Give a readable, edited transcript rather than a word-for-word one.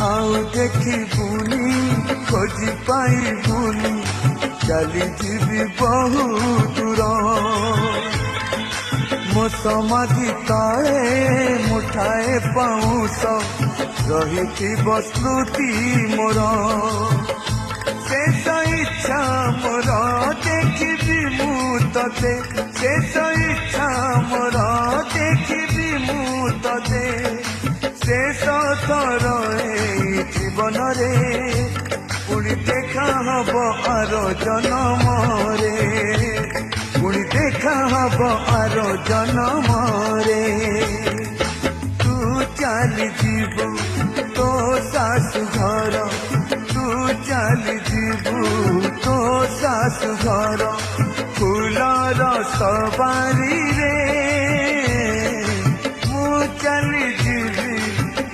आउ देखिबुनी खोजी पाइबुनी चली जीवी बहु दूर मो समाधि तले मुठाए पाऊस रही स्मृति मोर शेष इच्छा मोर देखिबी मु तते शेष इच्छा मोर देखिबी मु तते शेष थर जीवन रे पुणी देखा हब आर जन्म रे पुणी देखा हब आर जन्म रे तू चली जीवु तो सासु घर तू चली जीवु तो सासु घर फूलर सवारी